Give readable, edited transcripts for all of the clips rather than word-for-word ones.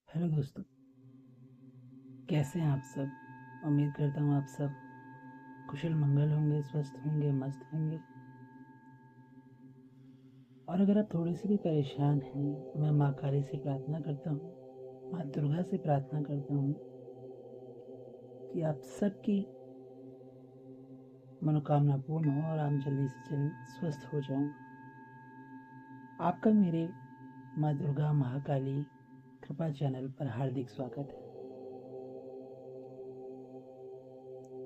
Hello दोस्तों, कैसे हैं आप सब। उम्मीद करता हूँ आप सब कुशल मंगल होंगे, स्वस्थ होंगे, मस्त होंगे। और अगर आप थोड़े से भी परेशान हैं तो मैं माँ काली से प्रार्थना करता हूँ, माँ दुर्गा से प्रार्थना करता हूँ कि आप सबकी मनोकामना पूर्ण हो और आप जल्दी से जल्दी स्वस्थ हो जाएं। आपका मेरे माँ दुर्गा महाकाली कृपा चैनल पर हार्दिक स्वागत है।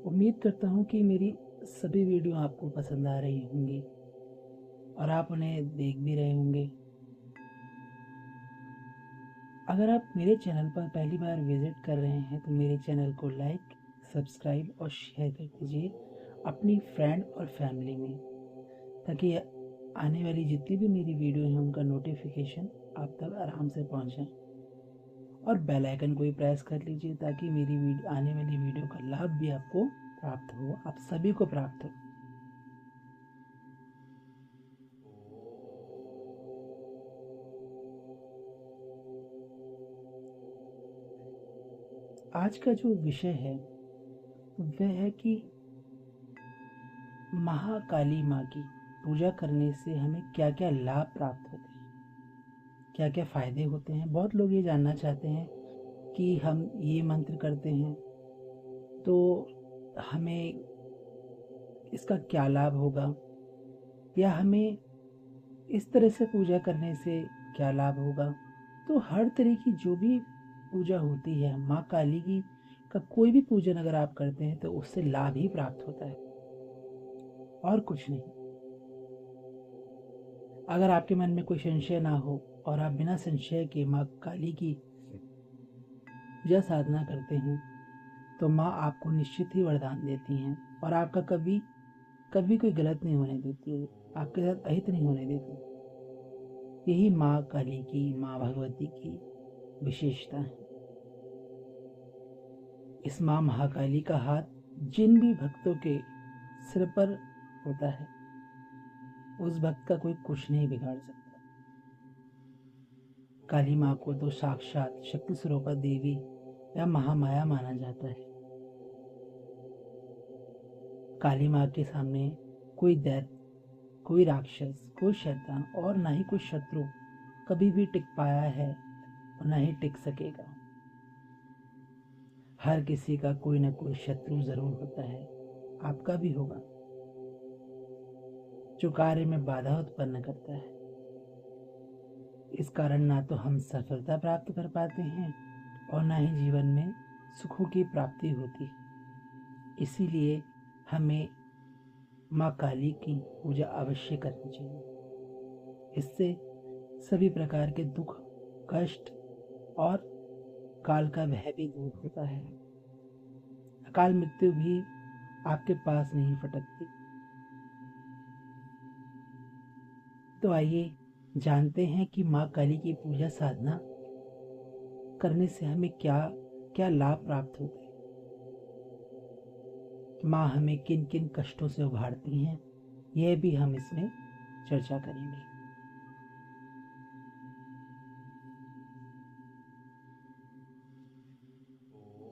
उम्मीद करता हूँ कि मेरी सभी वीडियो आपको पसंद आ रही होंगी और आप उन्हें देख भी रहे होंगे। अगर आप मेरे चैनल पर पहली बार विजिट कर रहे हैं तो मेरे चैनल को लाइक, सब्सक्राइब और शेयर कर दीजिए अपनी फ्रेंड और फैमिली में, ताकि आने वाली जितनी भी मेरी वीडियो हैं उनका नोटिफिकेशन आप तक आराम से पहुंच जाए। और बेल आइकन को भी प्रेस कर लीजिए ताकि मेरी आने वाली वीडियो का लाभ भी आपको प्राप्त हो, आप सभी को प्राप्त हो। आज का जो विषय है वह है कि महाकाली माँ की पूजा करने से हमें क्या क्या लाभ प्राप्त होते हैं, क्या क्या फायदे होते हैं। बहुत लोग ये जानना चाहते हैं कि हम ये मंत्र करते हैं तो हमें इसका क्या लाभ होगा, या हमें इस तरह से पूजा करने से क्या लाभ होगा। तो हर तरह की जो भी पूजा होती है माँ काली की का कोई भी पूजन अगर आप करते हैं तो उससे लाभ ही प्राप्त होता है और कुछ नहीं। अगर आपके मन में कोई संशय ना हो और आप बिना संशय के माँ काली की पूजा साधना करते हैं तो माँ आपको निश्चित ही वरदान देती हैं और आपका कभी कभी कोई गलत नहीं होने देती है, आपके साथ अहित नहीं होने देती। यही माँ काली की, माँ भगवती की विशेषता है। इस माँ महाकाली का हाथ जिन भी भक्तों के सिर पर होता है उस भक्त का कोई कुछ नहीं बिगाड़ सकता। काली माँ को तो साक्षात शक्ति स्वरूपा देवी या महामाया माना जाता है। काली माँ के सामने कोई दैत्य, कोई राक्षस, कोई शैतान और ना ही कोई शत्रु कभी भी टिक पाया है और ना ही टिक सकेगा। हर किसी का कोई ना कोई शत्रु जरूर होता है, आपका भी होगा, जो कार्य में बाधा उत्पन्न करता है। इस कारण ना तो हम सफलता प्राप्त कर पाते हैं और ना ही जीवन में सुखों की प्राप्ति होती। इसीलिए हमें माँ काली की पूजा अवश्य करनी चाहिए। इससे सभी प्रकार के दुख, कष्ट और काल का भय भी दूर होता है। अकाल मृत्यु भी आपके पास नहीं फटकती। तो आइए जानते हैं कि माँ काली की पूजा साधना करने से हमें क्या क्या लाभ प्राप्त होते हैं। माँ हमें किन किन कष्टों से उभारती हैं, यह भी हम इसमें चर्चा करेंगे।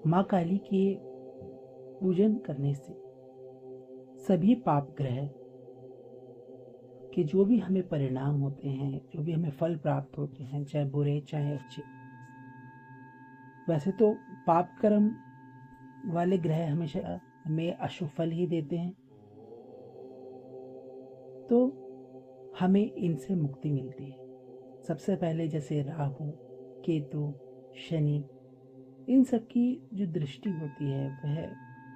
माँ काली के पूजन करने से सभी पाप ग्रह के जो भी हमें परिणाम होते हैं, जो भी हमें फल प्राप्त होते हैं, चाहे बुरे चाहे अच्छे। वैसे तो पाप कर्म वाले ग्रह हमेशा हमें अशुभ फल ही देते हैं, तो हमें इनसे मुक्ति मिलती है। सबसे पहले जैसे राहु, केतु, शनि, इन सब की जो दृष्टि होती है वह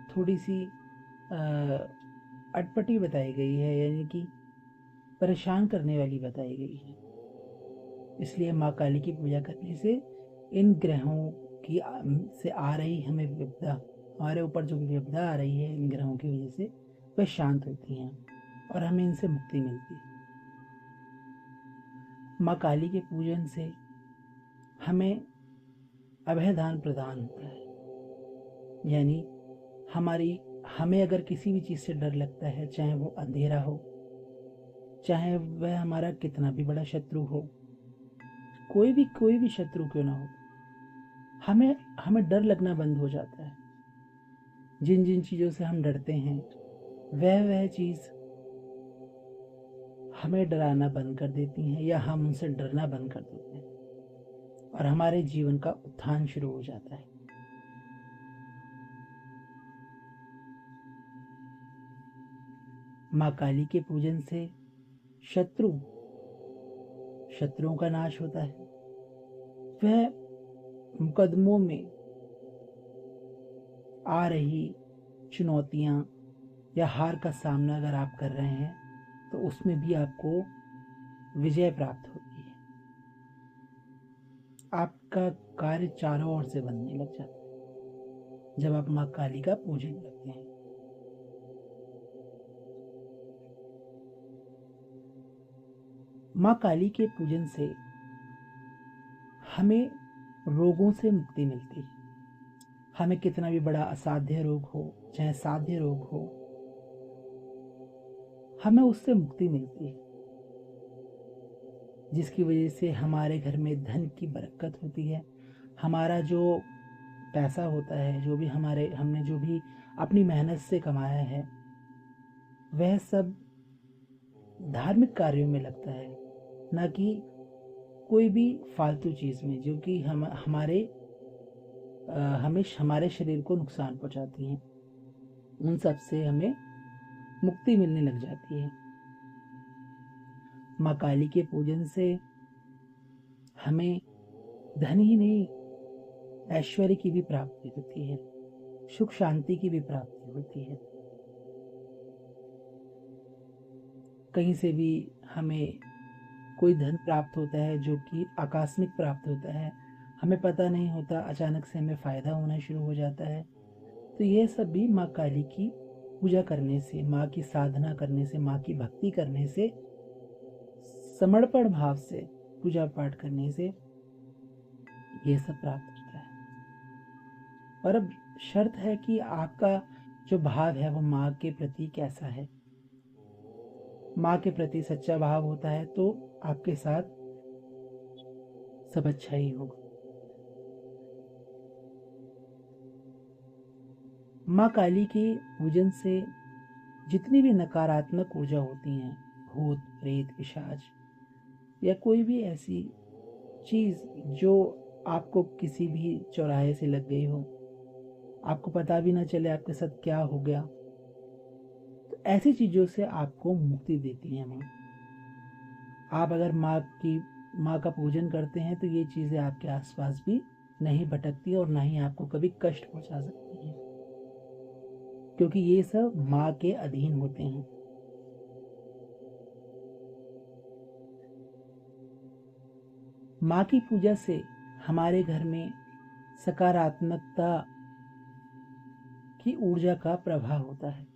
थोड़ी सी अटपटी बताई गई है, यानी कि परेशान करने वाली बताई गई है। इसलिए माँ काली की पूजा करने से इन ग्रहों की से आ रही हमें विपदा, हमारे ऊपर जो विपदा आ रही है इन ग्रहों की वजह से, वह शांत होती हैं और हमें इनसे मुक्ति मिलती है। माँ काली के पूजन से हमें अभयदान प्रदान होता है, यानी हमारी हमें अगर किसी भी चीज़ से डर लगता है, चाहे वो अंधेरा हो, चाहे वह हमारा कितना भी बड़ा शत्रु हो, कोई भी शत्रु क्यों ना हो, हमें हमें डर लगना बंद हो जाता है। जिन जिन चीज़ों से हम डरते हैं वह चीज़ हमें डराना बंद कर देती हैं या हम उनसे डरना बंद कर देते हैं और हमारे जीवन का उत्थान शुरू हो जाता है। माँ काली के पूजन से शत्रुओं का नाश होता है। वह मुकदमों में आ रही चुनौतियां या हार का सामना अगर आप कर रहे हैं तो उसमें भी आपको विजय प्राप्त होती है। आपका कार्य चारों ओर से बनने लग जाता है जब आप माँ काली का पूजन करते हैं। माँ काली के पूजन से हमें रोगों से मुक्ति मिलती है। हमें कितना भी बड़ा असाध्य रोग हो चाहे साध्य रोग हो, हमें उससे मुक्ति मिलती है, जिसकी वजह से हमारे घर में धन की बरकत होती है। हमारा जो पैसा होता है, हमने जो भी अपनी मेहनत से कमाया है, वह सब धार्मिक कार्यों में लगता है, ना कि कोई भी फालतू चीज़ में जो कि हमारे शरीर को नुकसान पहुंचाती हैं। उन सब से हमें मुक्ति मिलने लग जाती है। माँ काली के पूजन से हमें धन ही नहीं, ऐश्वर्य की भी प्राप्ति होती है, सुख शांति की भी प्राप्ति होती है। कहीं से भी हमें कोई धन प्राप्त होता है जो कि आकस्मिक प्राप्त होता है, हमें पता नहीं होता, अचानक से हमें फायदा होना शुरू हो जाता है। तो ये सब भी माँ काली की पूजा करने से, माँ की साधना करने से, माँ की भक्ति करने से, समर्पण भाव से पूजा पाठ करने से ये सब प्राप्त होता है। और अब शर्त है कि आपका जो भाव है वो माँ के प्रति कैसा है। माँ के प्रति सच्चा भाव होता है तो आपके साथ सब अच्छा ही होगा। माँ काली के पूजन से जितनी भी नकारात्मक ऊर्जा होती हैं, भूत प्रेत पिशाच या कोई भी ऐसी चीज़ जो आपको किसी भी चौराहे से लग गई हो, आपको पता भी ना चले आपके साथ क्या हो गया, तो ऐसी चीज़ों से आपको मुक्ति देती है माँ। आप अगर माँ का पूजन करते हैं तो ये चीज़ें आपके आसपास भी नहीं भटकती और ना ही आपको कभी कष्ट पहुंचा सकती हैं, क्योंकि ये सब माँ के अधीन होते हैं। माँ की पूजा से हमारे घर में सकारात्मकता की ऊर्जा का प्रवाह होता है,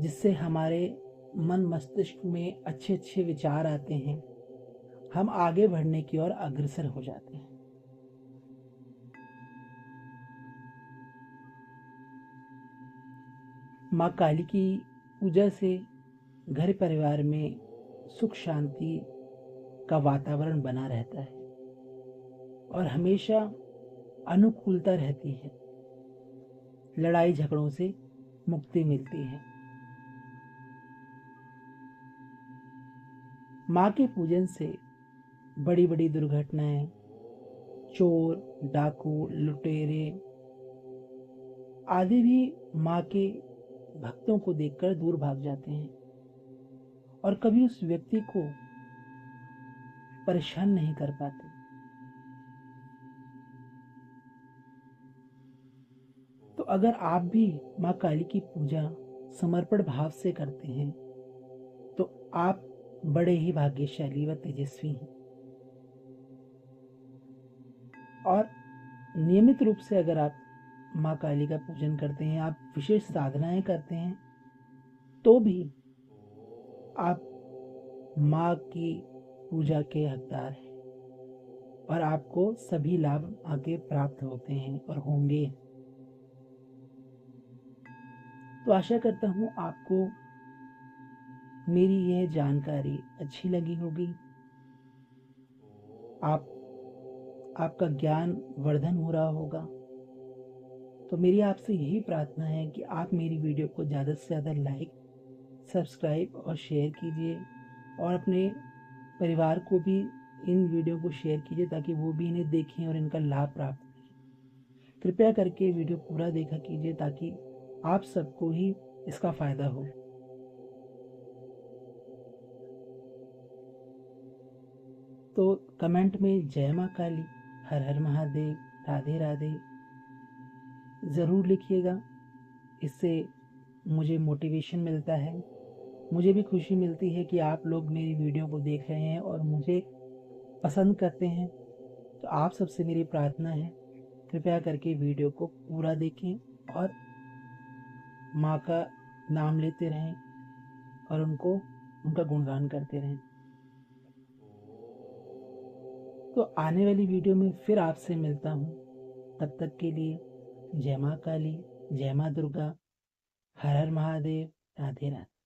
जिससे हमारे मन मस्तिष्क में अच्छे अच्छे विचार आते हैं, हम आगे बढ़ने की ओर अग्रसर हो जाते हैं। माँ काली की पूजा से घर परिवार में सुख शांति का वातावरण बना रहता है और हमेशा अनुकूलता रहती है, लड़ाई झगड़ों से मुक्ति मिलती है। माँ के पूजन से बड़ी बड़ी दुर्घटनाएं, चोर डाकू लुटेरे आदि भी माँ के भक्तों को देखकर दूर भाग जाते हैं और कभी उस व्यक्ति को परेशान नहीं कर पाते। तो अगर आप भी माँ काली की पूजा समर्पण भाव से करते हैं तो आप बड़े ही भाग्यशाली व तेजस्वी हैं। और नियमित रूप से अगर आप माँ काली का पूजन करते हैं, आप विशेष साधनाएं करते हैं, तो भी आप माँ की पूजा के हकदार हैं और आपको सभी लाभ आगे प्राप्त होते हैं और होंगे। तो आशा करता हूँ आपको मेरी यह जानकारी अच्छी लगी होगी। आप आपका ज्ञान वर्धन हो रहा होगा। तो मेरी आपसे यही प्रार्थना है कि आप मेरी वीडियो को ज़्यादा से ज़्यादा लाइक, सब्सक्राइब और शेयर कीजिए और अपने परिवार को भी इन वीडियो को शेयर कीजिए ताकि वो भी इन्हें देखें और इनका लाभ प्राप्त करें। कृपया करके वीडियो पूरा देखा कीजिए ताकि आप सबको ही इसका फ़ायदा हो। तो कमेंट में जय माँ काली, हर हर महादेव, राधे राधे ज़रूर लिखिएगा। इससे मुझे मोटिवेशन मिलता है, मुझे भी खुशी मिलती है कि आप लोग मेरी वीडियो को देख रहे हैं और मुझे पसंद करते हैं। तो आप सबसे मेरी प्रार्थना है, कृपया करके वीडियो को पूरा देखें और माँ का नाम लेते रहें और उनका गुणगान करते रहें। तो आने वाली वीडियो में फिर आपसे मिलता हूँ। तब तक के लिए जय माँ काली, जय माँ दुर्गा, हर हर महादेव, राधे राधे।